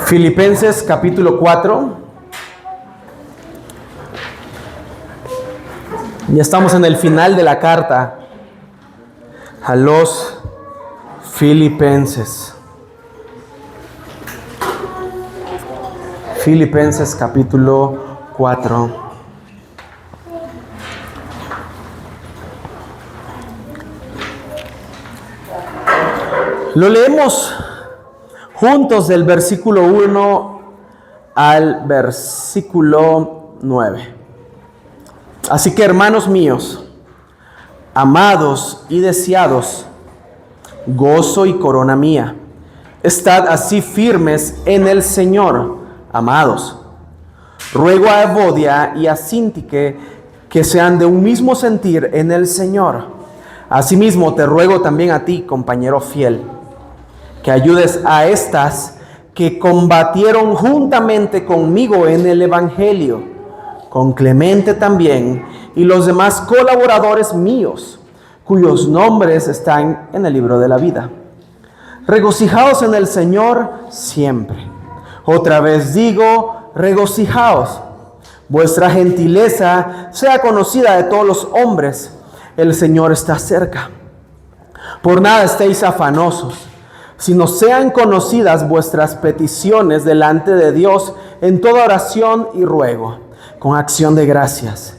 Filipenses capítulo 4. Ya estamos en el final de la carta a los Filipenses. Filipenses capítulo 4. Lo leemos juntos del versículo 1 al versículo 9. Así que, hermanos míos, amados y deseados, gozo y corona mía, estad así firmes en el Señor, amados. Ruego a Evodia y a Síntique que sean de un mismo sentir en el Señor. Asimismo te ruego también a ti, compañero fiel, que ayudes a estas que combatieron juntamente conmigo en el Evangelio, con Clemente también y los demás colaboradores míos, cuyos nombres están en el libro de la vida. Regocijaos en el Señor siempre. Otra vez digo, regocijaos. Vuestra gentileza sea conocida de todos los hombres. El Señor está cerca. Por nada estéis afanosos, sino sean conocidas vuestras peticiones delante de Dios en toda oración y ruego, con acción de gracias.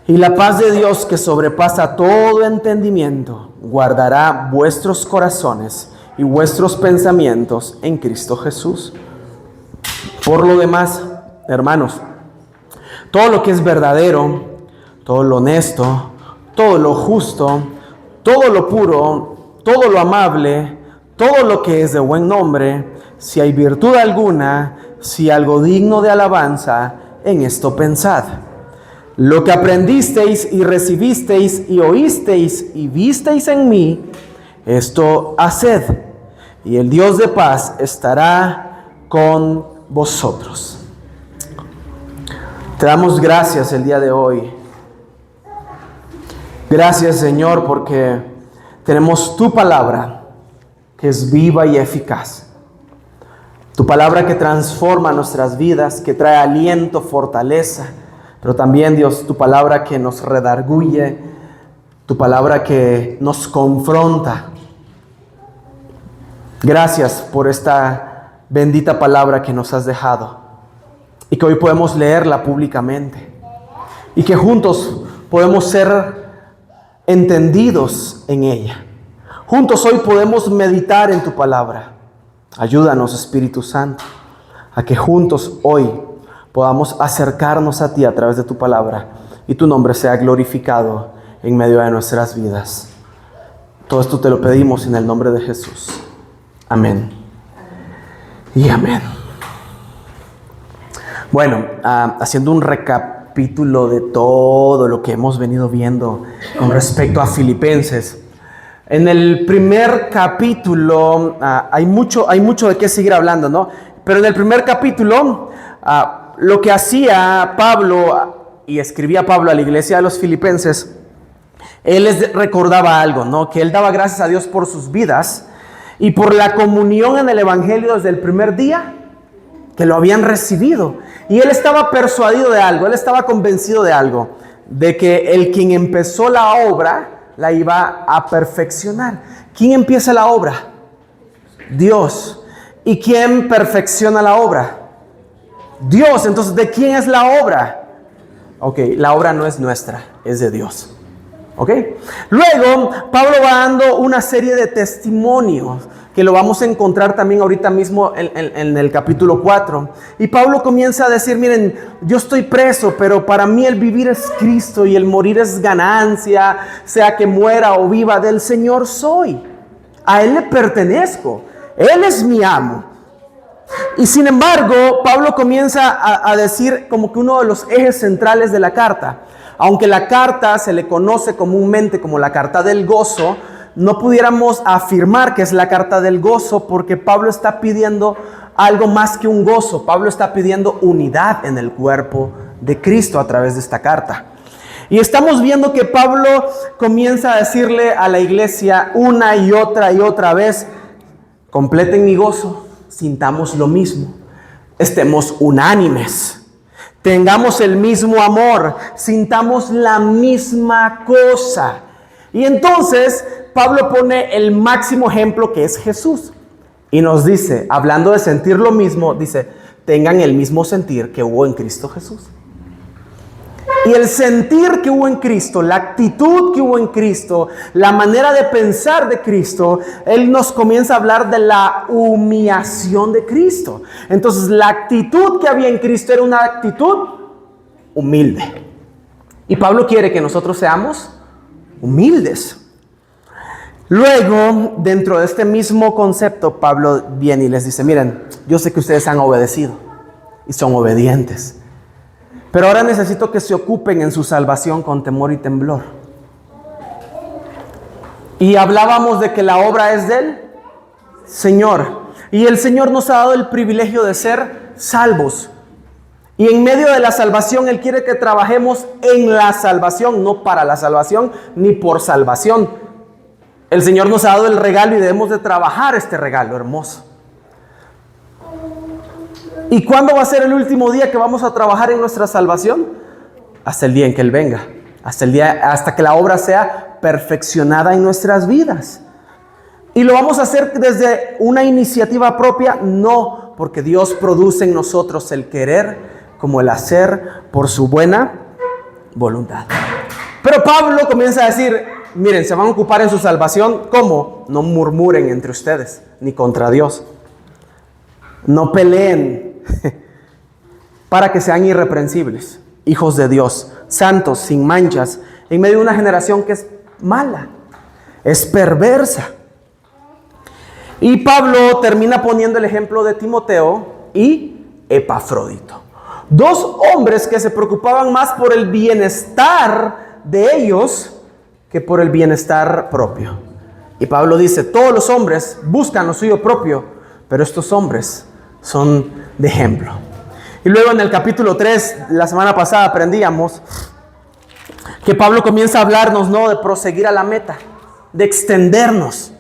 Y la paz de Dios, que sobrepasa todo entendimiento, guardará vuestros corazones y vuestros pensamientos en Cristo Jesús. Por lo demás, hermanos, todo lo que es verdadero, todo lo honesto, todo lo justo, todo lo puro, todo lo amable, todo lo que es de buen nombre, si hay virtud alguna, si algo digno de alabanza, en esto pensad. Lo que aprendisteis y recibisteis y oísteis y visteis en mí, esto haced, y el Dios de paz estará con vosotros. Te damos gracias el día de hoy. Gracias, Señor, porque tenemos tu palabra, que es viva y eficaz. Tu palabra que transforma nuestras vidas, que trae aliento, fortaleza, pero también, Dios, tu palabra que nos redarguye, tu palabra que nos confronta. Gracias por esta bendita palabra que nos has dejado y que hoy podemos leerla públicamente y que juntos podemos ser entendidos en ella. Juntos hoy podemos meditar en tu palabra. Ayúdanos, Espíritu Santo, a que juntos hoy podamos acercarnos a ti a través de tu palabra y tu nombre sea glorificado en medio de nuestras vidas. Todo esto te lo pedimos en el nombre de Jesús. Amén. Y amén. Bueno, haciendo un recapítulo de todo lo que hemos venido viendo con respecto a Filipenses. En el primer capítulo hay mucho de qué seguir hablando, ¿no? Pero en el primer capítulo, lo que hacía Pablo y escribía Pablo a la iglesia de los Filipenses, él les recordaba algo, ¿no? Que él daba gracias a Dios por sus vidas y por la comunión en el Evangelio desde el primer día que lo habían recibido. Y él estaba persuadido de algo, él estaba convencido de algo, de que el quien empezó la obra la iba a perfeccionar. ¿Quién empieza la obra? Dios. ¿Y quién perfecciona la obra? Dios. Entonces, ¿de quién es la obra? Ok, la obra no es nuestra, es de Dios. Ok. Luego, Pablo va dando una serie de testimonios que lo vamos a encontrar también ahorita mismo en el capítulo 4. Y Pablo comienza a decir, miren, yo estoy preso, pero para mí el vivir es Cristo y el morir es ganancia, sea que muera o viva, del Señor soy. A Él le pertenezco, Él es mi amo. Y sin embargo, Pablo comienza a decir como que uno de los ejes centrales de la carta, aunque la carta se le conoce comúnmente como la carta del gozo, no pudiéramos afirmar que es la carta del gozo porque Pablo está pidiendo algo más que un gozo. Pablo está pidiendo unidad en el cuerpo de Cristo a través de esta carta. Y estamos viendo que Pablo comienza a decirle a la iglesia una y otra vez, completen mi gozo, sintamos lo mismo, estemos unánimes, tengamos el mismo amor, sintamos la misma cosa. Y entonces Pablo pone el máximo ejemplo, que es Jesús, y nos dice, hablando de sentir lo mismo, dice, tengan el mismo sentir que hubo en Cristo Jesús. Y el sentir que hubo en Cristo, la actitud que hubo en Cristo, la manera de pensar de Cristo, Él nos comienza a hablar de la humillación de Cristo. Entonces, la actitud que había en Cristo era una actitud humilde. Y Pablo quiere que nosotros seamos humildes. Luego, dentro de este mismo concepto, Pablo viene y les dice, miren, yo sé que ustedes han obedecido y son obedientes. Pero ahora necesito que se ocupen en su salvación con temor y temblor. Y hablábamos de que la obra es del Señor. Y el Señor nos ha dado el privilegio de ser salvos. Y en medio de la salvación, Él quiere que trabajemos en la salvación, no para la salvación, ni por salvación. El Señor nos ha dado el regalo y debemos de trabajar este regalo hermoso. ¿Y cuándo va a ser el último día que vamos a trabajar en nuestra salvación? Hasta el día en que Él venga. Hasta que la obra sea perfeccionada en nuestras vidas. ¿Y lo vamos a hacer desde una iniciativa propia? No, porque Dios produce en nosotros el querer como el hacer por su buena voluntad. Pero Pablo comienza a decir, miren, se van a ocupar en su salvación. ¿Cómo? No murmuren entre ustedes, ni contra Dios. No peleen para que sean irreprensibles, hijos de Dios, santos, sin manchas, en medio de una generación que es mala, es perversa. Y Pablo termina poniendo el ejemplo de Timoteo y Epafrodito, dos hombres que se preocupaban más por el bienestar de ellos que por el bienestar propio. Y Pablo dice, todos los hombres buscan lo suyo propio, pero estos hombres son de ejemplo. Y luego en el capítulo 3, la semana pasada aprendíamos que Pablo comienza a hablarnos, ¿no?, de proseguir a la meta, de extendernos,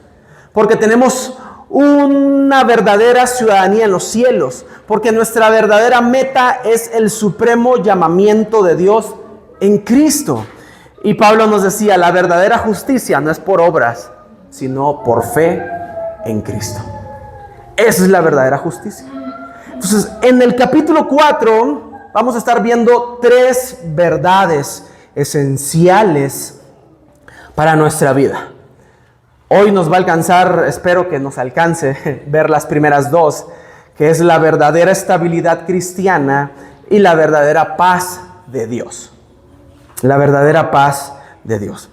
porque tenemos una verdadera ciudadanía en los cielos, porque nuestra verdadera meta es el supremo llamamiento de Dios en Cristo. Y Pablo nos decía, la verdadera justicia no es por obras, sino por fe en Cristo. Esa es la verdadera justicia. Entonces, en el capítulo 4 vamos a estar viendo 3 verdades esenciales para nuestra vida. Hoy nos va a alcanzar, espero que nos alcance, ver las primeras 2, que es la verdadera estabilidad cristiana y la verdadera paz de Dios. La verdadera paz de Dios.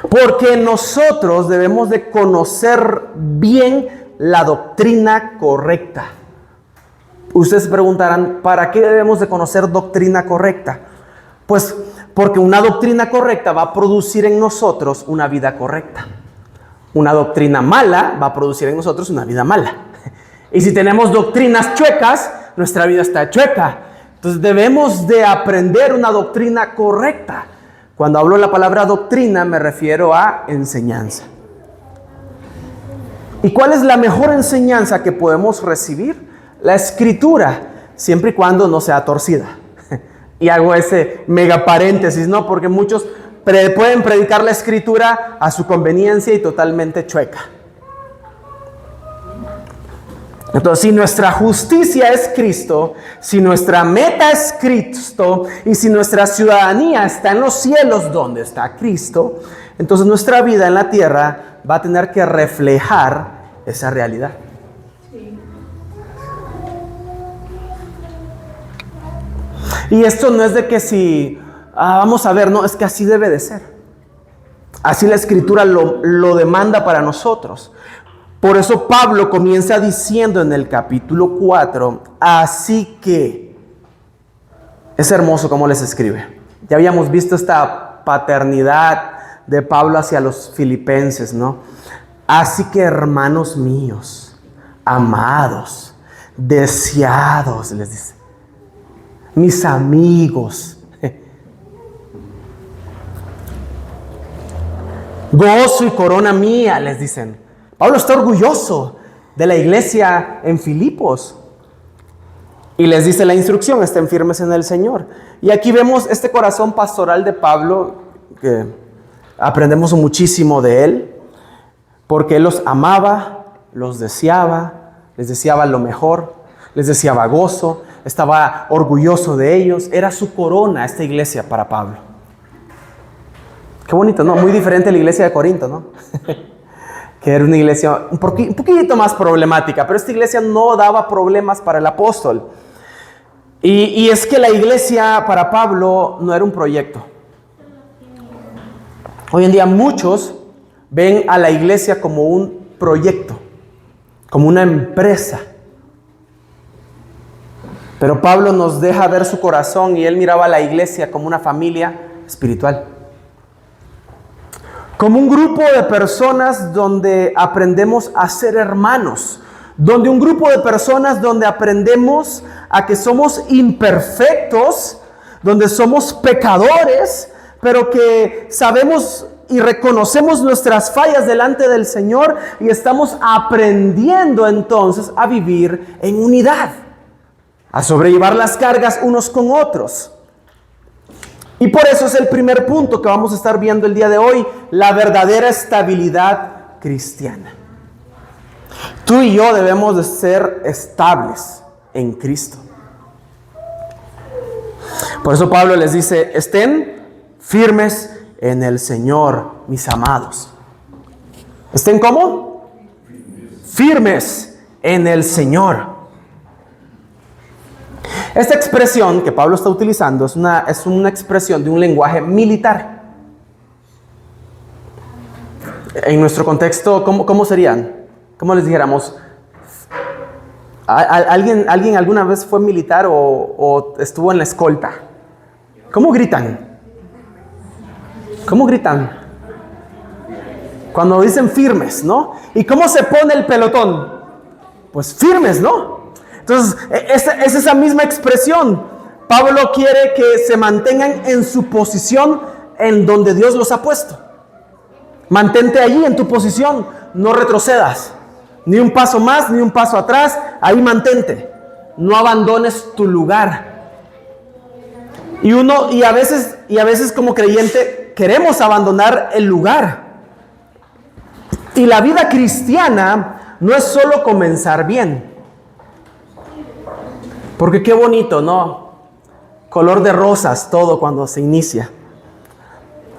Porque nosotros debemos de conocer bien la doctrina correcta. Ustedes se preguntarán, ¿para qué debemos de conocer doctrina correcta? Pues porque una doctrina correcta va a producir en nosotros una vida correcta. Una doctrina mala va a producir en nosotros una vida mala. Y si tenemos doctrinas chuecas, nuestra vida está chueca. Entonces debemos de aprender una doctrina correcta. Cuando hablo de la palabra doctrina me refiero a enseñanza. ¿Y cuál es la mejor enseñanza que podemos recibir? La Escritura, siempre y cuando no sea torcida. Y hago ese mega paréntesis, ¿no? Porque muchos pueden predicar la Escritura a su conveniencia y totalmente chueca. Entonces, si nuestra justicia es Cristo, si nuestra meta es Cristo y si nuestra ciudadanía está en los cielos donde está Cristo, entonces nuestra vida en la tierra va a tener que reflejar esa realidad. Y esto no es de que si, vamos a ver, no, es que así debe de ser. Así la Escritura lo demanda para nosotros. Por eso Pablo comienza diciendo en el capítulo 4, así que, es hermoso cómo les escribe. Ya habíamos visto esta paternidad de Pablo hacia los filipenses, ¿no? Así que, hermanos míos, amados, deseados, les dice, mis amigos, gozo y corona mía, les dicen. Pablo está orgulloso de la iglesia en Filipos. Y les dice la instrucción: estén firmes en el Señor. Y aquí vemos este corazón pastoral de Pablo, que aprendemos muchísimo de él, porque él los amaba, los deseaba, les deseaba lo mejor, les deseaba gozo, estaba orgulloso de ellos. Era su corona esta iglesia para Pablo. Qué bonito, ¿no? Muy diferente a la iglesia de Corinto, ¿no? Que era una iglesia un poquito más problemática, pero esta iglesia no daba problemas para el apóstol. Y es que la iglesia para Pablo no era un proyecto. Hoy en día muchos ven a la iglesia como un proyecto, como una empresa. Pero Pablo nos deja ver su corazón y él miraba a la iglesia como una familia espiritual. Como un grupo de personas donde aprendemos a ser hermanos. Donde un grupo de personas donde aprendemos a que somos imperfectos, donde somos pecadores, pero que sabemos y reconocemos nuestras fallas delante del Señor y estamos aprendiendo entonces a vivir en unidad, a sobrellevar las cargas unos con otros. Y por eso es el primer punto que vamos a estar viendo el día de hoy: la verdadera estabilidad cristiana. Tú y yo debemos de ser estables en Cristo. Por eso Pablo les dice: estén firmes en el Señor, mis amados. ¿Estén cómo? Firmes en el Señor. Esta expresión que Pablo está utilizando es una expresión de un lenguaje militar. En nuestro contexto, ¿cómo serían? ¿Cómo les dijéramos? ¿Alguien alguna vez fue militar o estuvo en la escolta? ¿Cómo gritan? ¿Cómo gritan? Cuando dicen firmes, ¿no? ¿Y cómo se pone el pelotón? Pues firmes, ¿no? Entonces, es esa misma expresión. Pablo quiere que se mantengan en su posición en donde Dios los ha puesto. Mantente allí en tu posición, no retrocedas. Ni un paso más, ni un paso atrás, ahí mantente. No abandones tu lugar. Y a veces como creyente queremos abandonar el lugar. Y la vida cristiana no es solo comenzar bien. Porque qué bonito, ¿no? Color de rosas todo cuando se inicia.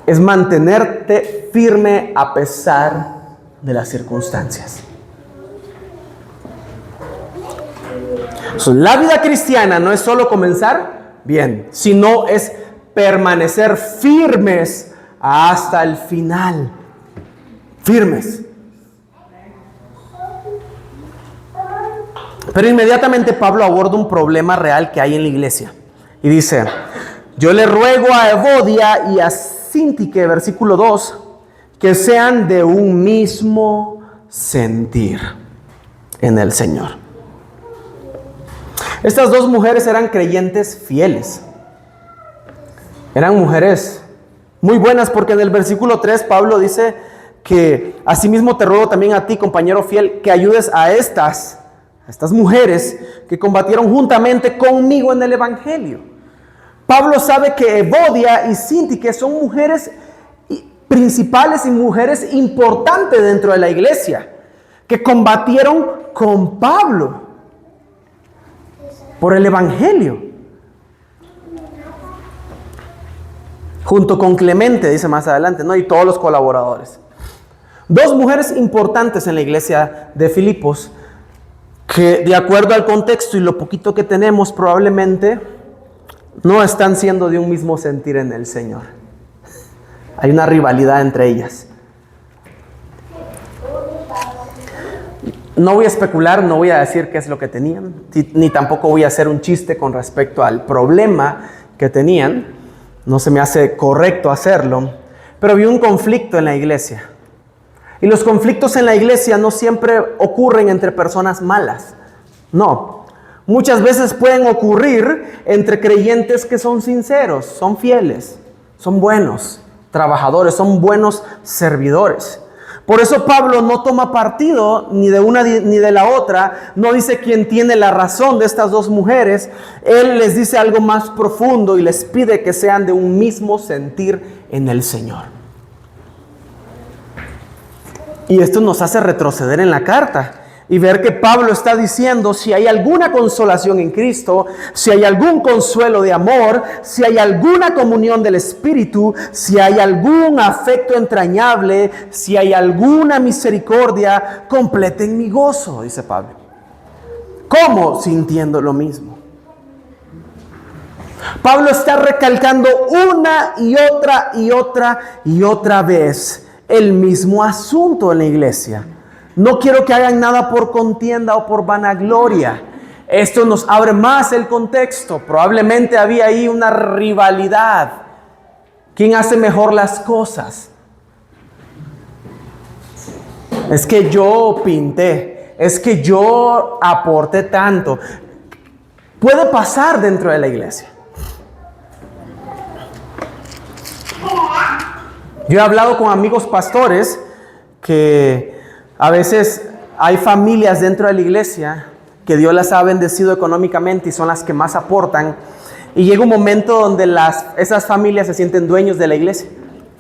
Es mantenerte firme a pesar de las circunstancias. La vida cristiana no es solo comenzar bien, sino es permanecer firmes hasta el final. Firmes. Pero inmediatamente Pablo aborda un problema real que hay en la iglesia. Y dice: yo le ruego a Evodia y a Síntique, versículo 2, que sean de un mismo sentir en el Señor. Estas dos mujeres eran creyentes fieles. Eran mujeres muy buenas, porque en el versículo 3 Pablo dice que asimismo te ruego también a ti, compañero fiel, que ayudes a estas mujeres que combatieron juntamente conmigo en el Evangelio. Pablo sabe que Evodia y Síntique son mujeres principales y mujeres importantes dentro de la iglesia, que combatieron con Pablo por el Evangelio. Junto con Clemente, dice más adelante, ¿no? Y todos los colaboradores. Dos mujeres importantes en la iglesia de Filipos, que de acuerdo al contexto y lo poquito que tenemos, probablemente no están siendo de un mismo sentir en el Señor. Hay una rivalidad entre ellas. No voy a especular, no voy a decir qué es lo que tenían, ni tampoco voy a hacer un chiste con respecto al problema que tenían. No se me hace correcto hacerlo, pero vi un conflicto en la iglesia. Y los conflictos en la iglesia no siempre ocurren entre personas malas. No, muchas veces pueden ocurrir entre creyentes que son sinceros, son fieles, son buenos trabajadores, son buenos servidores. Por eso Pablo no toma partido ni de una ni de la otra, no dice quién tiene la razón de estas dos mujeres. Él les dice algo más profundo y les pide que sean de un mismo sentir en el Señor. Y esto nos hace retroceder en la carta y ver que Pablo está diciendo: si hay alguna consolación en Cristo, si hay algún consuelo de amor, si hay alguna comunión del Espíritu, si hay algún afecto entrañable, si hay alguna misericordia, completen mi gozo, dice Pablo. ¿Cómo? Sintiendo lo mismo. Pablo está recalcando una y otra vez el mismo asunto en la iglesia. No quiero que hagan nada por contienda o por vanagloria. Esto nos abre más el contexto. Probablemente había ahí una rivalidad. ¿Quién hace mejor las cosas? Es que yo pinté. Es que yo aporté tanto. Puede pasar dentro de la iglesia. Yo he hablado con amigos pastores que a veces hay familias dentro de la iglesia que Dios las ha bendecido económicamente y son las que más aportan. Y llega un momento donde esas familias se sienten dueños de la iglesia,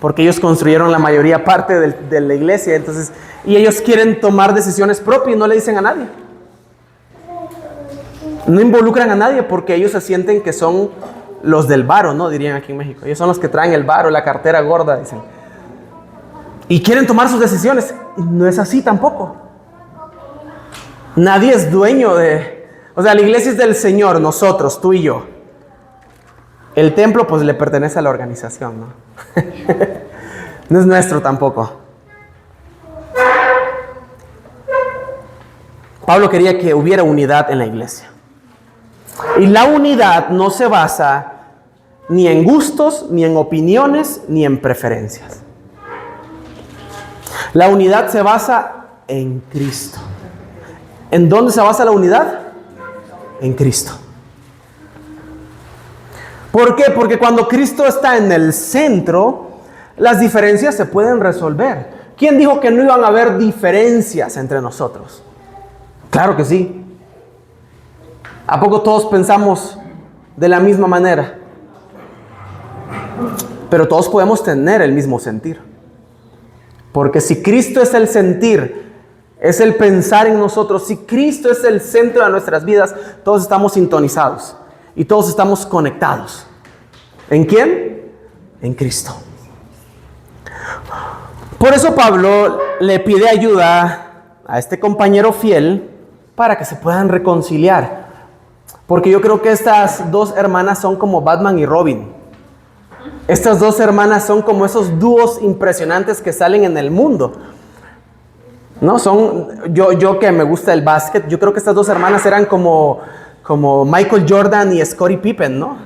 porque ellos construyeron la mayoría parte de la iglesia. Entonces, y ellos quieren tomar decisiones propias y no le dicen a nadie. No involucran a nadie porque ellos se sienten que son los del varo, ¿no? Dirían aquí en México. Ellos son los que traen el varo, la cartera gorda, dicen. Y quieren tomar sus decisiones. No es así tampoco. Nadie es dueño de... O sea, la iglesia es del Señor, nosotros, tú y yo. El templo pues le pertenece a la organización, ¿no? No es nuestro tampoco. Pablo quería que hubiera unidad en la iglesia. Y la unidad no se basa ni en gustos, ni en opiniones, ni en preferencias. La unidad se basa en Cristo. ¿En dónde se basa la unidad? En Cristo. ¿Por qué? Porque cuando Cristo está en el centro, las diferencias se pueden resolver. ¿Quién dijo que no iban a haber diferencias entre nosotros? Claro que sí. ¿A poco todos pensamos de la misma manera? Pero todos podemos tener el mismo sentir. Porque si Cristo es el sentir, es el pensar en nosotros, si Cristo es el centro de nuestras vidas, todos estamos sintonizados y todos estamos conectados. ¿En quién? En Cristo. Por eso Pablo le pide ayuda a este compañero fiel para que se puedan reconciliar. Porque yo creo que estas dos hermanas son como Batman y Robin. Estas dos hermanas son como esos dúos impresionantes que salen en el mundo. No, yo que me gusta el básquet, yo creo que estas dos hermanas eran como Michael Jordan y Scottie Pippen, ¿no?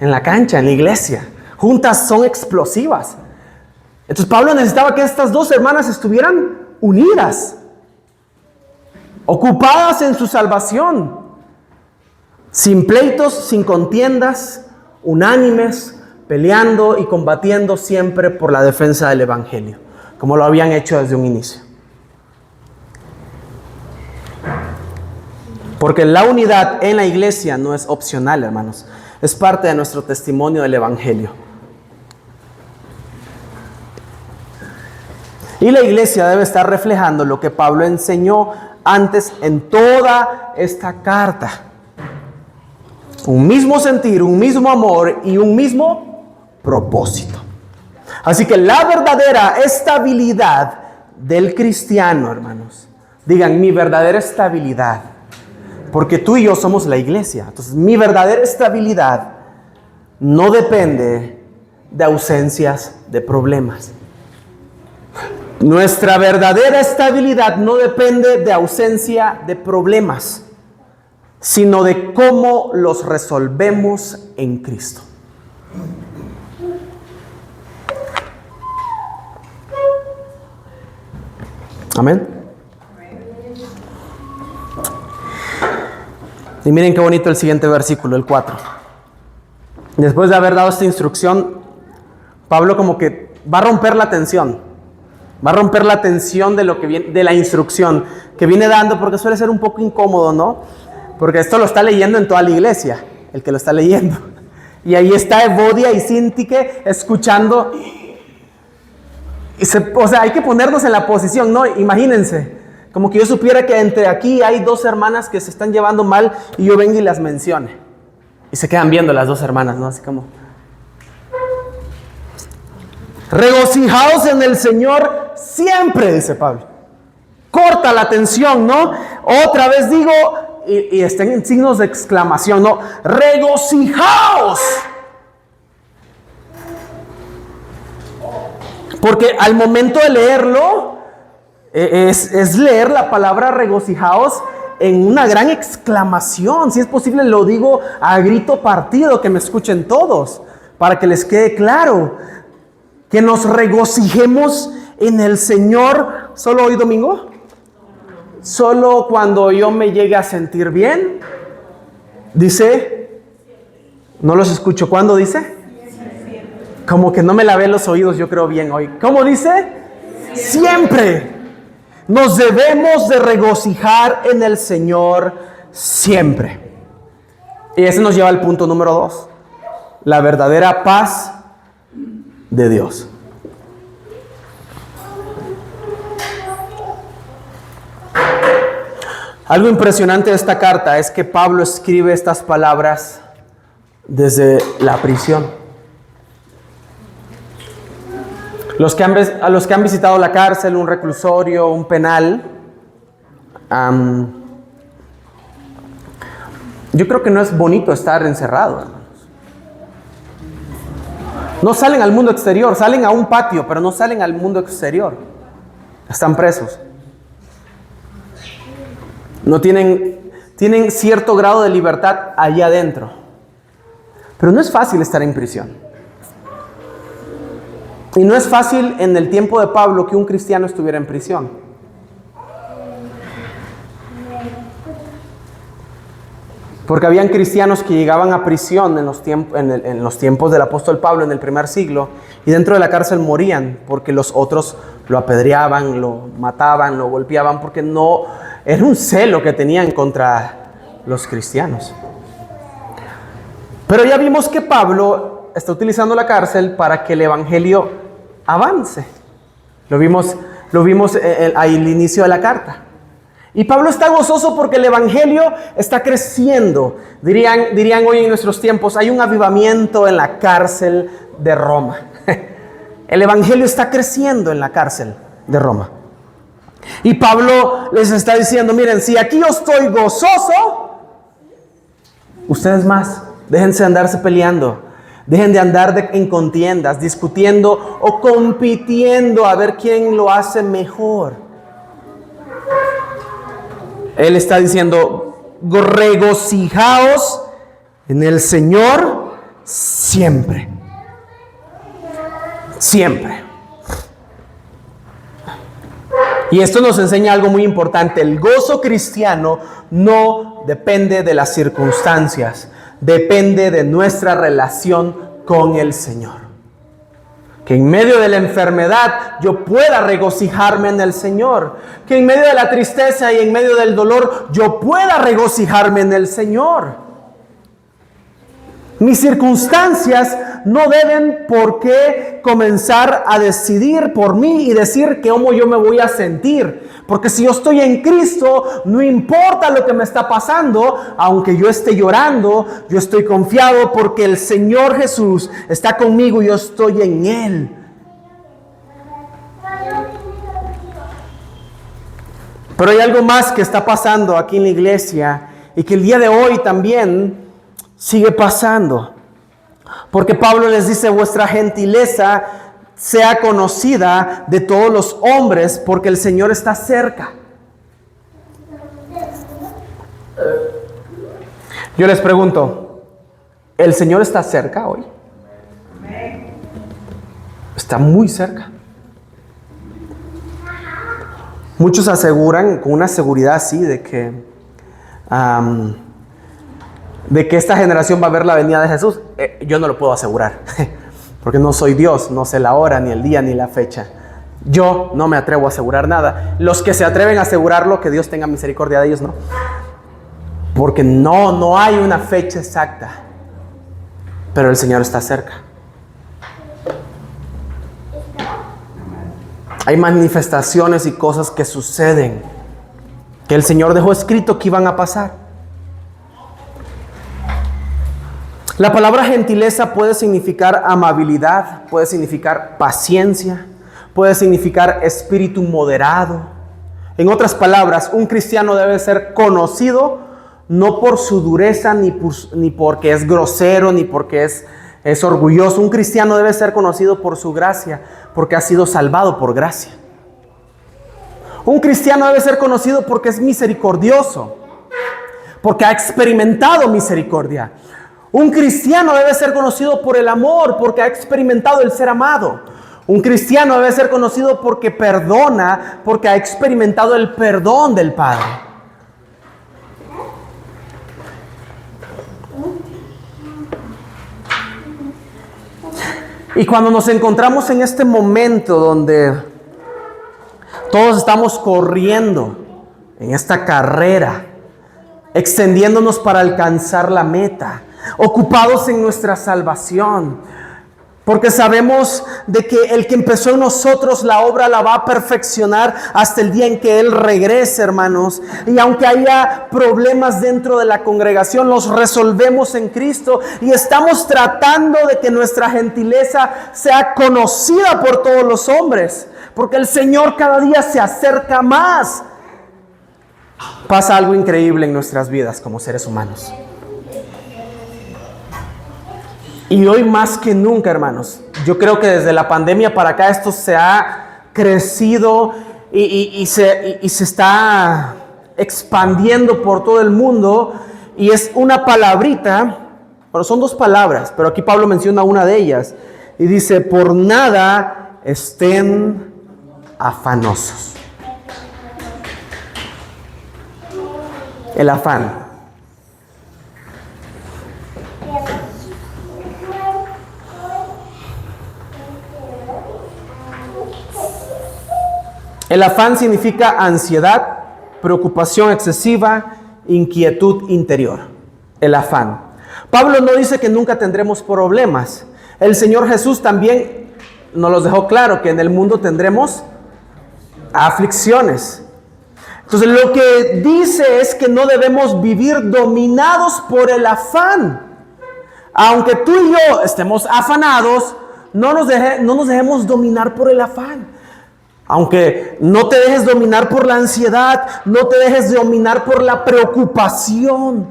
En la cancha, en la iglesia. Juntas son explosivas. Entonces Pablo necesitaba que estas dos hermanas estuvieran unidas, ocupadas en su salvación, sin pleitos, sin contiendas, unánimes, peleando y combatiendo siempre por la defensa del evangelio, como lo habían hecho desde un inicio. Porque la unidad en la iglesia no es opcional, hermanos. Es parte de nuestro testimonio del evangelio. Y la iglesia debe estar reflejando lo que Pablo enseñó antes en toda esta carta. Un mismo sentir, un mismo amor y un mismo propósito. Así que la verdadera estabilidad del cristiano, hermanos, digan mi verdadera estabilidad, porque tú y yo somos la iglesia. Entonces mi verdadera estabilidad no depende de ausencias de problemas. Nuestra verdadera estabilidad no depende de ausencia de problemas, sino de cómo los resolvemos en Cristo. Amén. Y miren qué bonito el siguiente versículo, el 4. Después de haber dado esta instrucción, Pablo como que va a romper la tensión. Va a romper la tensión de lo que viene, de la instrucción que viene dando, porque suele ser un poco incómodo, ¿no? Porque esto lo está leyendo en toda la iglesia, el que lo está leyendo. Y ahí está Evodia y Sintique escuchando. O sea, hay que ponernos en la posición, ¿no? Imagínense, como que yo supiera que entre aquí hay dos hermanas que se están llevando mal y yo venga y las mencione. Y se quedan viendo las dos hermanas, ¿no? Así como... Regocijaos en el Señor siempre, dice Pablo. Corta la tensión, ¿no? Otra vez digo, y estén en signos de exclamación, ¿no? Regocijaos. Porque al momento de leerlo, es leer la palabra regocijaos en una gran exclamación. Si es posible, lo digo a grito partido, que me escuchen todos, para que les quede claro. Que nos regocijemos en el Señor. ¿Solo hoy domingo? ¿Solo cuando yo me llegue a sentir bien? Dice, no los escucho. ¿Cuándo dice? Como que no me lavé los oídos, yo creo bien hoy. ¿Cómo dice? Siempre. Nos debemos de regocijar en el Señor siempre. Y ese nos lleva al punto número 2. La verdadera paz de Dios. Algo impresionante de esta carta es que Pablo escribe estas palabras desde la prisión. A los que han visitado la cárcel, un reclusorio, un penal, yo creo que no es bonito estar encerrado, hermanos. No salen al mundo exterior, salen a un patio, pero no salen al mundo exterior. Están presos. No tienen cierto grado de libertad allá adentro. Pero no es fácil estar en prisión. Y no es fácil en el tiempo de Pablo que un cristiano estuviera en prisión. Porque habían cristianos que llegaban a prisión en los tiempos del apóstol Pablo en el primer siglo, y dentro de la cárcel morían porque los otros lo apedreaban, lo mataban, lo golpeaban, porque no era un celo que tenían contra los cristianos. Pero ya vimos que Pablo está utilizando la cárcel para que el evangelio avance. Lo vimos al inicio de la carta. Y Pablo está gozoso porque el evangelio está creciendo. Dirían hoy en nuestros tiempos, hay un avivamiento en la cárcel de Roma. El evangelio está creciendo en la cárcel de Roma. Y Pablo les está diciendo, miren, si aquí yo estoy gozoso, ustedes más, déjense de andarse peleando. Dejen de andar en contiendas, discutiendo o compitiendo a ver quién lo hace mejor. Él está diciendo, regocijaos en el Señor siempre. Siempre. Y esto nos enseña algo muy importante. El gozo cristiano no depende de las circunstancias, depende de nuestra relación con el Señor. Que en medio de la enfermedad yo pueda regocijarme en el Señor. Que en medio de la tristeza y en medio del dolor yo pueda regocijarme en el Señor. Mis circunstancias no deben por qué comenzar a decidir por mí y decir cómo yo me voy a sentir. Porque si yo estoy en Cristo, no importa lo que me está pasando, aunque yo esté llorando, yo estoy confiado porque el Señor Jesús está conmigo y yo estoy en Él. Pero hay algo más que está pasando aquí en la iglesia y que el día de hoy también sigue pasando. Porque Pablo les dice, vuestra gentileza sea conocida de todos los hombres, porque el Señor está cerca. Yo les pregunto, ¿el Señor está cerca hoy? Está muy cerca. Muchos aseguran con una seguridad así de que esta generación va a ver la venida de Jesús. Yo no lo puedo asegurar, porque no soy Dios, no sé la hora, ni el día, ni la fecha. Yo no me atrevo a asegurar nada. Los que se atreven a asegurarlo, que Dios tenga misericordia de ellos, no. Porque no hay una fecha exacta. Pero el Señor está cerca. Hay manifestaciones y cosas que suceden, que el Señor dejó escrito que iban a pasar. La palabra gentileza puede significar amabilidad, puede significar paciencia, puede significar espíritu moderado. En otras palabras, un cristiano debe ser conocido no por su dureza, ni porque es grosero, ni porque es orgulloso. Un cristiano debe ser conocido por su gracia, porque ha sido salvado por gracia. Un cristiano debe ser conocido porque es misericordioso, porque ha experimentado misericordia. Un cristiano debe ser conocido por el amor, porque ha experimentado el ser amado. Un cristiano debe ser conocido porque perdona, porque ha experimentado el perdón del Padre. Y cuando nos encontramos en este momento donde todos estamos corriendo en esta carrera, extendiéndonos para alcanzar la meta, ocupados en nuestra salvación, porque sabemos de que el que empezó en nosotros la obra la va a perfeccionar hasta el día en que Él regrese, hermanos. Y aunque haya problemas dentro de la congregación, los resolvemos en Cristo. Y estamos tratando de que nuestra gentileza sea conocida por todos los hombres, porque el Señor cada día se acerca más. Pasa algo increíble en nuestras vidas como seres humanos. Y hoy más que nunca, hermanos, yo creo que desde la pandemia para acá esto se ha crecido y se está expandiendo por todo el mundo. Y es una palabrita, pero son dos palabras, pero aquí Pablo menciona una de ellas. Y dice, por nada estén afanosos. El afán. El afán significa ansiedad, preocupación excesiva, inquietud interior. El afán. Pablo no dice que nunca tendremos problemas. El Señor Jesús también nos los dejó claro, que en el mundo tendremos aflicciones. Entonces lo que dice es que no debemos vivir dominados por el afán. Aunque tú y yo estemos afanados, no nos dejemos dominar por el afán. Aunque no te dejes dominar por la ansiedad, no te dejes dominar por la preocupación.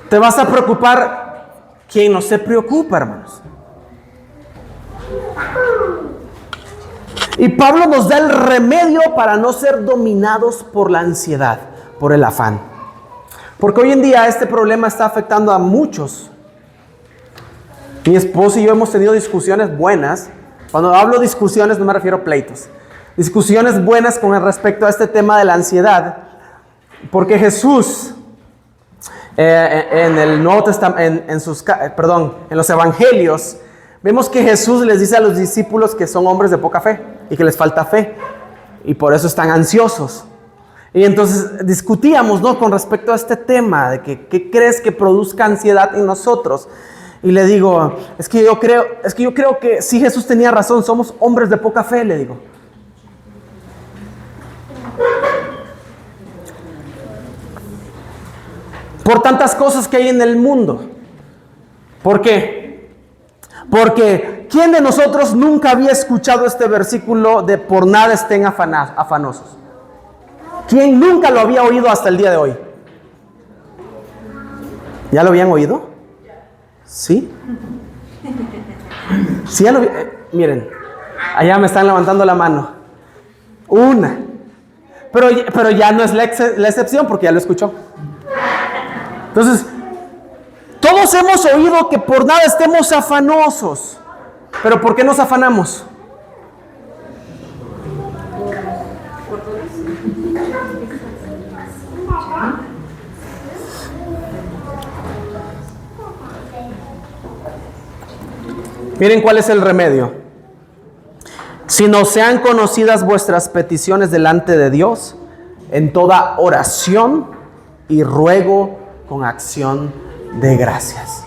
Te vas a preocupar quien no se preocupa, hermanos. Y Pablo nos da el remedio para no ser dominados por la ansiedad, por el afán. Porque hoy en día este problema está afectando a muchos. Mi esposo y yo hemos tenido discusiones buenas. Cuando hablo discusiones no me refiero a pleitos. Discusiones buenas con respecto a este tema de la ansiedad. Porque Jesús en el Nuevo Testamento, en los evangelios, vemos que Jesús les dice a los discípulos que son hombres de poca fe y que les falta fe y por eso están ansiosos. Y entonces discutíamos, ¿no?, con respecto a este tema de que ¿qué crees que produzca ansiedad en nosotros? Y le digo, es que yo creo que sí, Jesús tenía razón, somos hombres de poca fe, le digo. Por tantas cosas que hay en el mundo. ¿Por qué? Porque ¿quién de nosotros nunca había escuchado este versículo de por nada estén afanosos? ¿Quién nunca lo había oído hasta el día de hoy? ¿Ya lo habían oído? ¿Sí? Sí, ya lo miren, allá me están levantando la mano. Una. Pero ya no es la excepción porque ya lo escuchó. Entonces, todos hemos oído que por nada estemos afanosos. Pero ¿por qué nos afanamos? Miren cuál es el remedio. sino sean conocidas vuestras peticiones delante de Dios en toda oración y ruego con acción de gracias.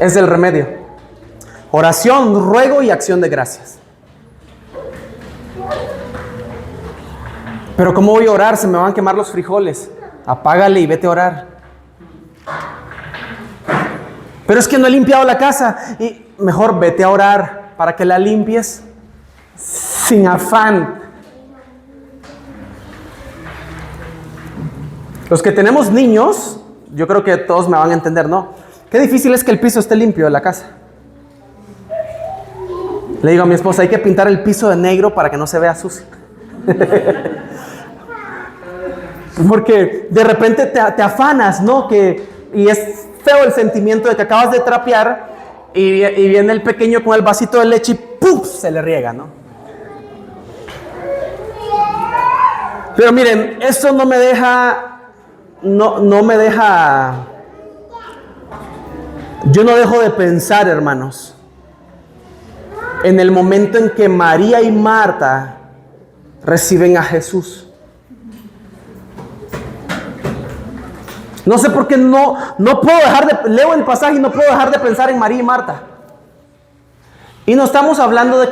Es el remedio. Oración, ruego y acción de gracias. Pero ¿cómo voy a orar? Se me van a quemar los frijoles. Apágale y vete a orar. Pero es que no he limpiado la casa. Y mejor vete a orar para que la limpies sin afán. Los que tenemos niños, yo creo que todos me van a entender, ¿no? Qué difícil es que el piso esté limpio de la casa. Le digo a mi esposa, hay que pintar el piso de negro para que no se vea sucio. Porque de repente te afanas, ¿no? Y es feo el sentimiento de que acabas de trapear y viene el pequeño con el vasito de leche y ¡puf! Se le riega, ¿no? Pero miren, esto no me deja, yo no dejo de pensar, hermanos, en el momento en que María y Marta reciben a Jesús. No sé por qué no puedo leo el pasaje y no puedo dejar de pensar en María y Marta. Y no estamos hablando de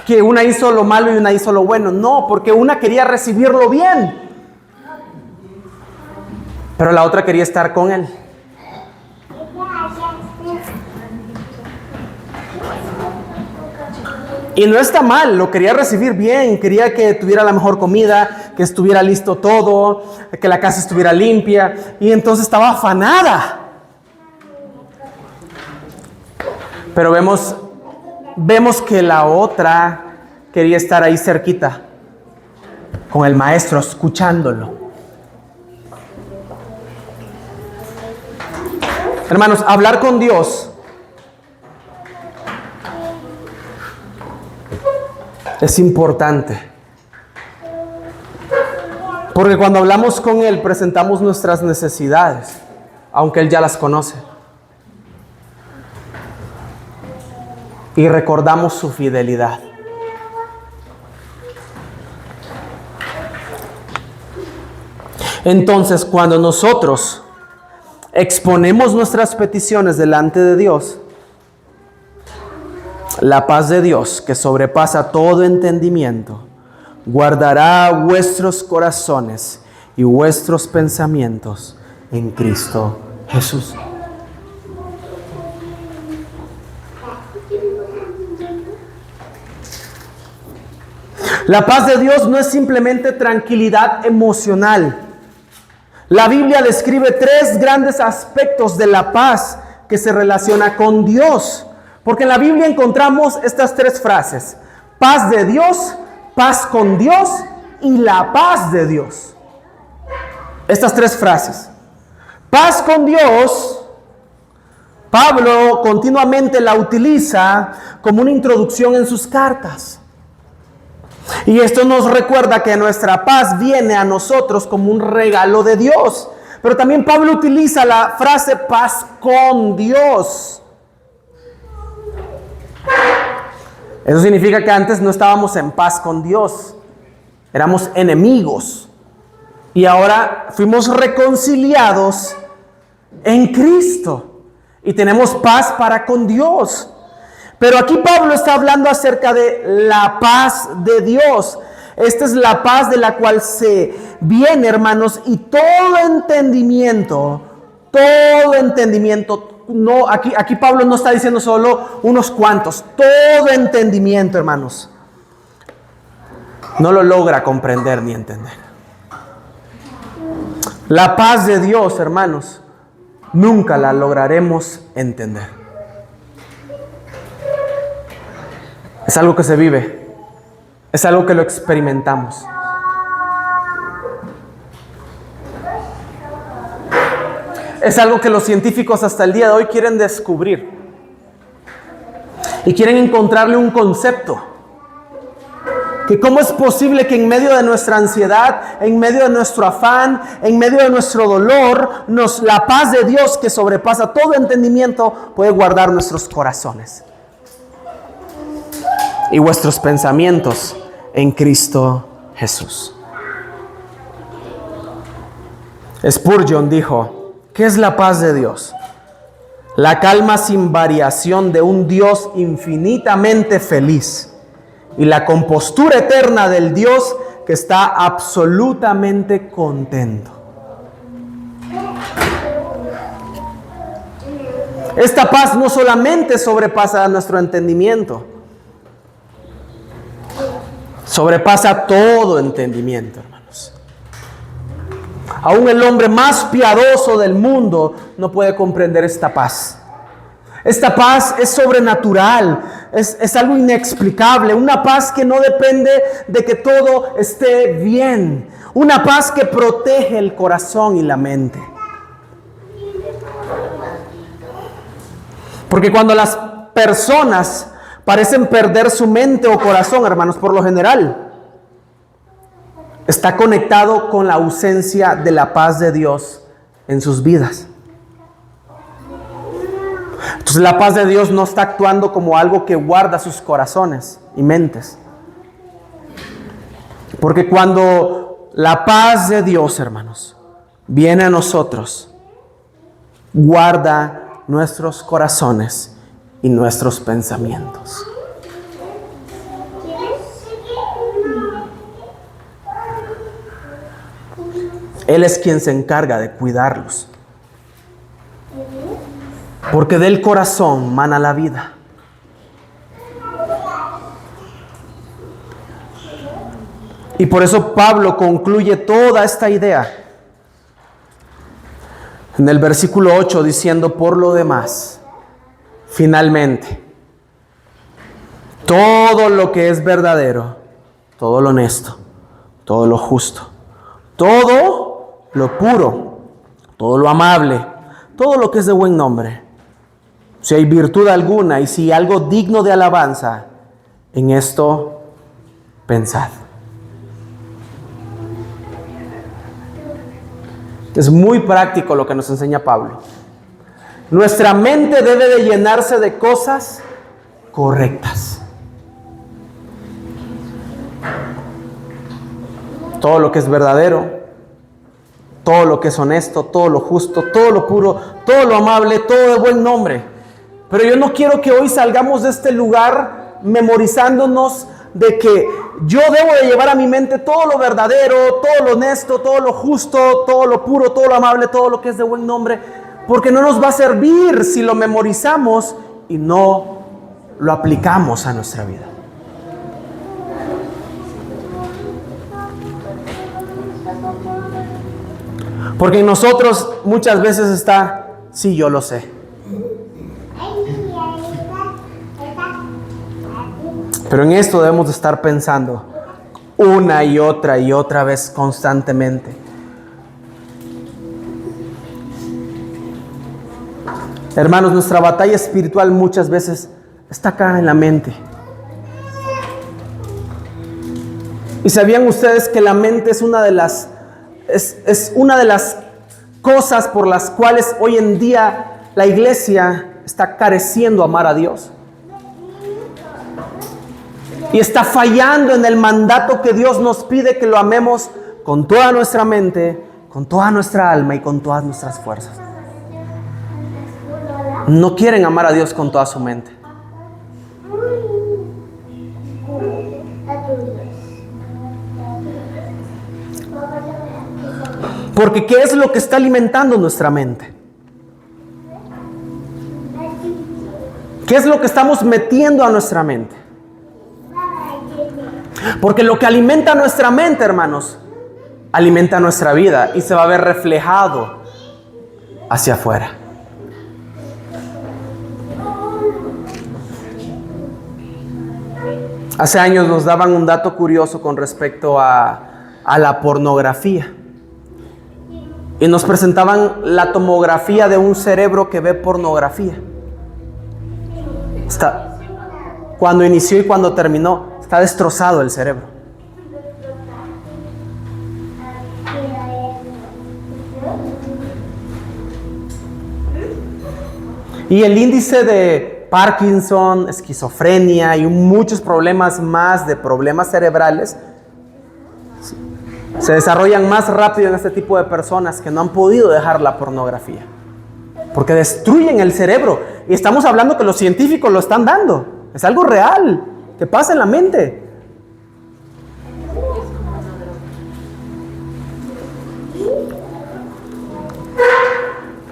que una hizo lo malo y una hizo lo bueno. No, porque una quería recibirlo bien, pero la otra quería estar con él. Y no está mal, lo quería recibir bien, quería que tuviera la mejor comida, que estuviera listo todo, que la casa estuviera limpia, y entonces estaba afanada. Pero vemos que la otra quería estar ahí cerquita, con el maestro, escuchándolo. Hermanos, hablar con Dios es importante, porque cuando hablamos con Él presentamos nuestras necesidades, aunque Él ya las conoce, y recordamos su fidelidad. Entonces, cuando nosotros exponemos nuestras peticiones delante de Dios, la paz de Dios, que sobrepasa todo entendimiento, guardará vuestros corazones y vuestros pensamientos en Cristo Jesús. La paz de Dios no es simplemente tranquilidad emocional. La Biblia describe 3 grandes aspectos de la paz que se relaciona con Dios. Porque en la Biblia encontramos estas 3 frases: paz de Dios, paz con Dios y la paz de Dios. Estas 3 frases. Paz con Dios, Pablo continuamente la utiliza como una introducción en sus cartas. Y esto nos recuerda que nuestra paz viene a nosotros como un regalo de Dios. Pero también Pablo utiliza la frase paz con Dios. Eso significa que antes no estábamos en paz con Dios, éramos enemigos, y ahora fuimos reconciliados en Cristo y tenemos paz para con Dios. Pero aquí Pablo está hablando acerca de la paz de Dios. Esta es la paz de la cual se viene, hermanos, y todo entendimiento, no, aquí Pablo no está diciendo solo unos cuantos, todo entendimiento, hermanos, no lo logra comprender ni entender. La paz de Dios, hermanos, nunca la lograremos entender. Es algo que se vive, es algo que lo experimentamos. Es algo que los científicos hasta el día de hoy quieren descubrir. Y quieren encontrarle un concepto. Que cómo es posible que en medio de nuestra ansiedad, en medio de nuestro afán, en medio de nuestro dolor, la paz de Dios que sobrepasa todo entendimiento puede guardar nuestros corazones. y vuestros pensamientos en Cristo Jesús. Spurgeon dijo: ¿qué es la paz de Dios? La calma sin variación de un Dios infinitamente feliz y la compostura eterna del Dios que está absolutamente contento. Esta paz no solamente sobrepasa nuestro entendimiento, sobrepasa todo entendimiento, hermanos. Aún el hombre más piadoso del mundo no puede comprender esta paz. Esta paz es sobrenatural, es algo inexplicable, una paz que no depende de que todo esté bien, una paz que protege el corazón y la mente. Porque cuando las personas parecen perder su mente o corazón, hermanos, por lo general, está conectado con la ausencia de la paz de Dios en sus vidas. Entonces la paz de Dios no está actuando como algo que guarda sus corazones y mentes. Porque cuando la paz de Dios, hermanos, viene a nosotros, guarda nuestros corazones y nuestros pensamientos. Él es quien se encarga de cuidarlos. Porque del corazón mana la vida. Y por eso Pablo concluye toda esta idea en el versículo 8 diciendo: por lo demás, finalmente, todo lo que es verdadero, todo lo honesto, todo lo justo, todo lo puro, todo lo amable, todo lo que es de buen nombre, si hay virtud alguna y si algo digno de alabanza, en esto pensad. Es muy práctico lo que nos enseña Pablo. Nuestra mente debe de llenarse de cosas correctas. Todo lo que es verdadero, todo lo que es honesto, todo lo justo, todo lo puro, todo lo amable, todo de buen nombre. Pero yo no quiero que hoy salgamos de este lugar memorizándonos de que yo debo de llevar a mi mente todo lo verdadero, todo lo honesto, todo lo justo, todo lo puro, todo lo amable, todo lo que es de buen nombre, porque no nos va a servir si lo memorizamos y no lo aplicamos a nuestra vida. Porque en nosotros muchas veces está: sí, yo lo sé. Pero en esto debemos de estar pensando una y otra vez constantemente. Hermanos, nuestra batalla espiritual muchas veces está acá en la mente. ¿Y sabían ustedes que la mente es una de las cosas por las cuales hoy en día la iglesia está careciendo amar a Dios? Y está fallando en el mandato que Dios nos pide, que lo amemos con toda nuestra mente, con toda nuestra alma y con todas nuestras fuerzas. No quieren amar a Dios con toda su mente. Porque ¿qué es lo que está alimentando nuestra mente? ¿Qué es lo que estamos metiendo a nuestra mente? Porque lo que alimenta nuestra mente, hermanos, alimenta nuestra vida y se va a ver reflejado hacia afuera. Hace años nos daban un dato curioso con respecto a la pornografía. Y nos presentaban la tomografía de un cerebro que ve pornografía. Cuando inició y cuando terminó, está destrozado el cerebro. Y el índice Parkinson, esquizofrenia y muchos problemas más de problemas cerebrales se desarrollan más rápido en este tipo de personas que no han podido dejar la pornografía. Porque destruyen el cerebro. Y estamos hablando que los científicos lo están dando. Es algo real que pasa en la mente.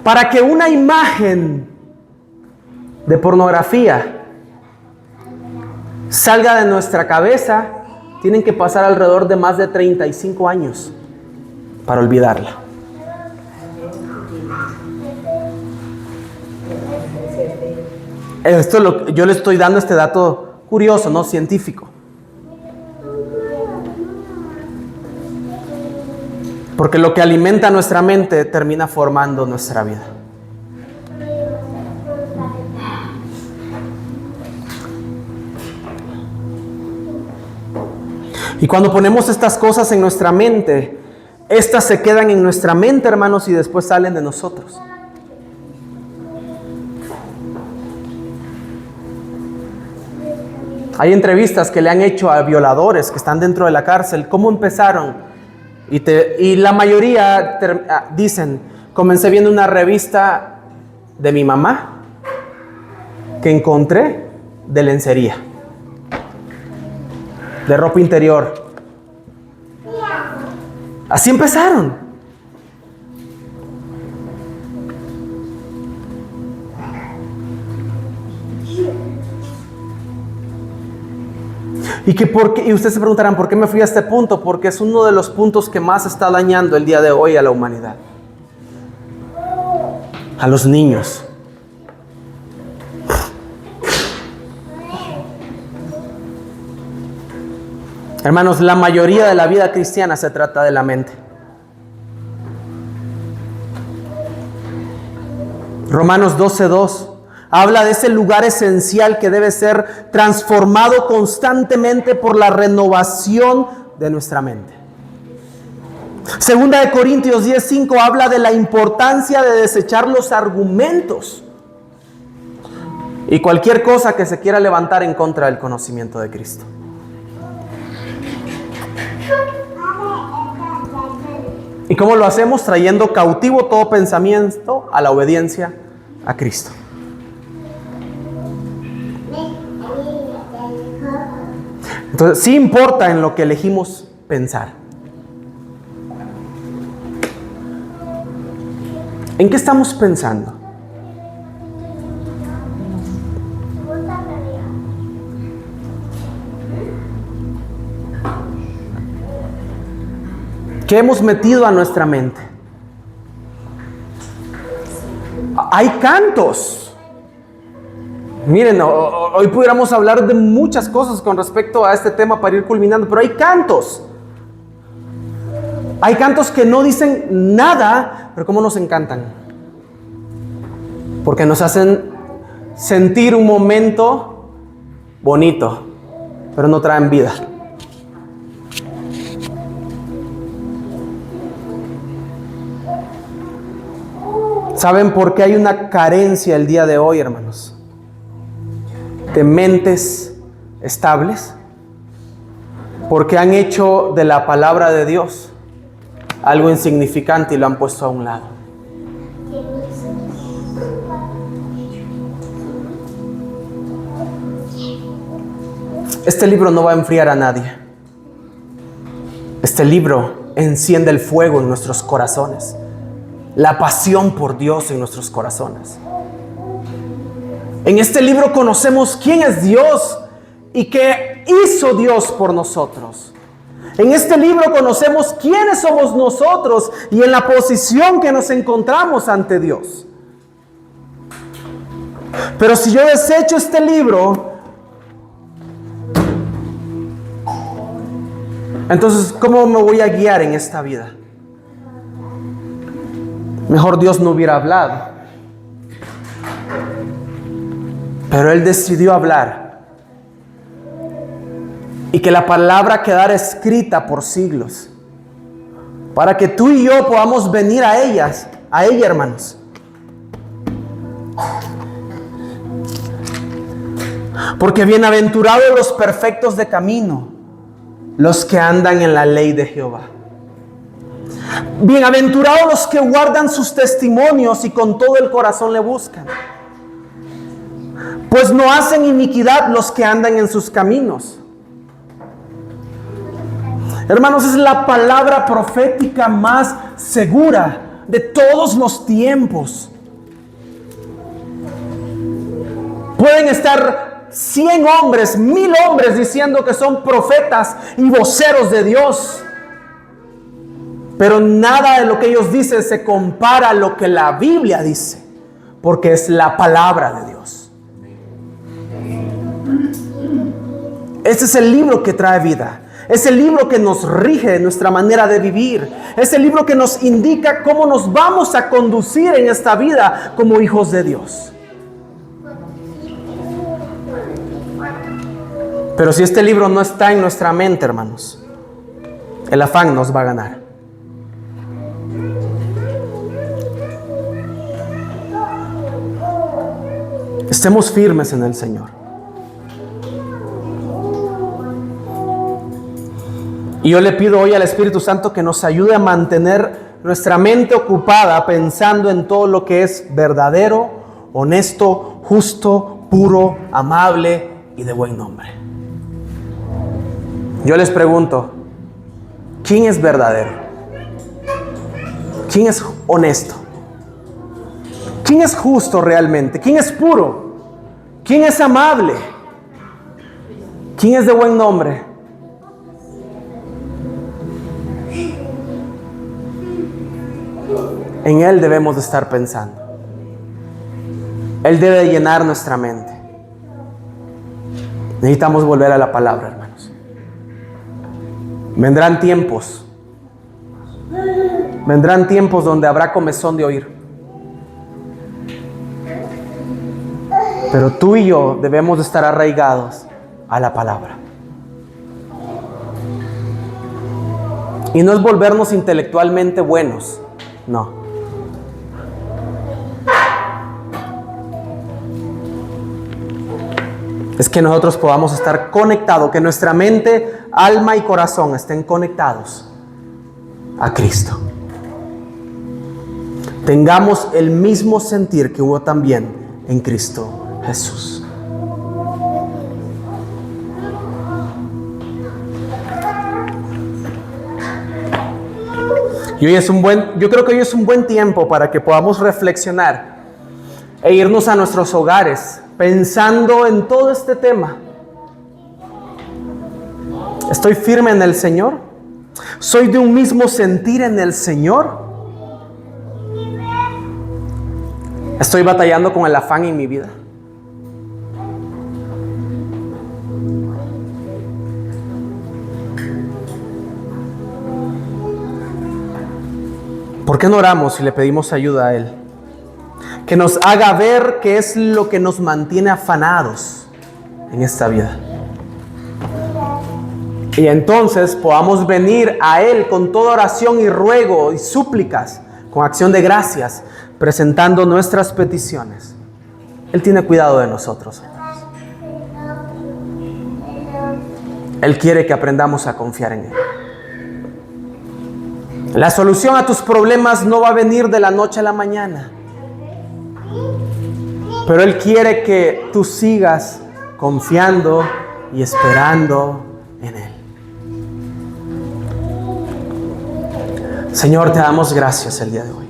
Para que una imagen de pornografía salga de nuestra cabeza, tienen que pasar alrededor de más de 35 años para olvidarla. Yo le estoy dando este dato curioso, ¿no? Científico. Porque lo que alimenta nuestra mente termina formando nuestra vida. Y cuando ponemos estas cosas en nuestra mente, estas se quedan en nuestra mente, hermanos, y después salen de nosotros. Hay entrevistas que le han hecho a violadores que están dentro de la cárcel. ¿Cómo empezaron? Y la mayoría dicen, comencé viendo una revista de mi mamá que encontré de lencería, de ropa interior. Así empezaron. Y ustedes se preguntarán, ¿por qué me fui a este punto? Porque es uno de los puntos que más está dañando el día de hoy a la humanidad. A los niños. Hermanos, la mayoría de la vida cristiana se trata de la mente. Romanos 12:2 habla de ese lugar esencial que debe ser transformado constantemente por la renovación de nuestra mente. Segunda de Corintios 10:5 habla de la importancia de desechar los argumentos y cualquier cosa que se quiera levantar en contra del conocimiento de Cristo. ¿Y cómo lo hacemos? Trayendo cautivo todo pensamiento a la obediencia a Cristo. Entonces, sí importa en lo que elegimos pensar. ¿En qué estamos pensando? ¿Qué hemos metido a nuestra mente? Hay cantos. Miren, hoy pudiéramos hablar de muchas cosas con respecto a este tema para ir culminando, pero hay cantos. Hay cantos que no dicen nada, pero cómo nos encantan. Porque nos hacen sentir un momento bonito, pero no traen vida. ¿Saben por qué hay una carencia el día de hoy, hermanos? De mentes estables. Porque han hecho de la palabra de Dios algo insignificante y lo han puesto a un lado. Este libro no va a enfriar a nadie. Este libro enciende el fuego en nuestros corazones. La pasión por Dios en nuestros corazones. En este libro conocemos quién es Dios y qué hizo Dios por nosotros. En este libro conocemos quiénes somos nosotros y en la posición que nos encontramos ante Dios. Pero si yo desecho este libro, entonces, ¿cómo me voy a guiar en esta vida? Mejor Dios no hubiera hablado. Pero Él decidió hablar. Y que la palabra quedara escrita por siglos. Para que tú y yo podamos venir a ella, hermanos. Porque bienaventurados los perfectos de camino, los que andan en la ley de Jehová. Bienaventurados los que guardan sus testimonios y con todo el corazón le buscan. Pues no hacen iniquidad los que andan en sus caminos. Hermanos, es la palabra profética más segura de todos los tiempos. Pueden estar 100 hombres, 1000 hombres diciendo que son profetas y voceros de Dios, pero nada de lo que ellos dicen se compara a lo que la Biblia dice, porque es la palabra de Dios. Este es el libro que trae vida. Es el libro que nos rige nuestra manera de vivir. Es el libro que nos indica cómo nos vamos a conducir en esta vida como hijos de Dios. Pero si este libro no está en nuestra mente, hermanos, el afán nos va a ganar. Estemos firmes en el Señor. Y yo le pido hoy al Espíritu Santo que nos ayude a mantener nuestra mente ocupada pensando en todo lo que es verdadero, honesto, justo, puro, amable y de buen nombre. Yo les pregunto, ¿quién es verdadero? ¿Quién es honesto? ¿Quién es justo realmente? ¿Quién es puro? ¿Quién es amable? ¿Quién es de buen nombre? En Él debemos de estar pensando. Él debe llenar nuestra mente. Necesitamos volver a la palabra, hermanos. Vendrán tiempos donde habrá comezón de oír. Pero tú y yo debemos de estar arraigados a la palabra. Y no es volvernos intelectualmente buenos, no. Es que nosotros podamos estar conectados, que nuestra mente, alma y corazón estén conectados a Cristo. Tengamos el mismo sentir que hubo también en Cristo Jesús. Yo creo que hoy es un buen tiempo para que podamos reflexionar e irnos a nuestros hogares pensando en todo este tema. ¿Estoy firme en el Señor? ¿Soy de un mismo sentir en el Señor? ¿Estoy batallando con el afán en mi vida? ¿Por qué no oramos y le pedimos ayuda a Él? Que nos haga ver qué es lo que nos mantiene afanados en esta vida. Y entonces podamos venir a Él con toda oración y ruego y súplicas, con acción de gracias, presentando nuestras peticiones. Él tiene cuidado de nosotros, hermanos. Él quiere que aprendamos a confiar en Él. La solución a tus problemas no va a venir de la noche a la mañana. Pero Él quiere que tú sigas confiando y esperando en Él. Señor, te damos gracias el día de hoy.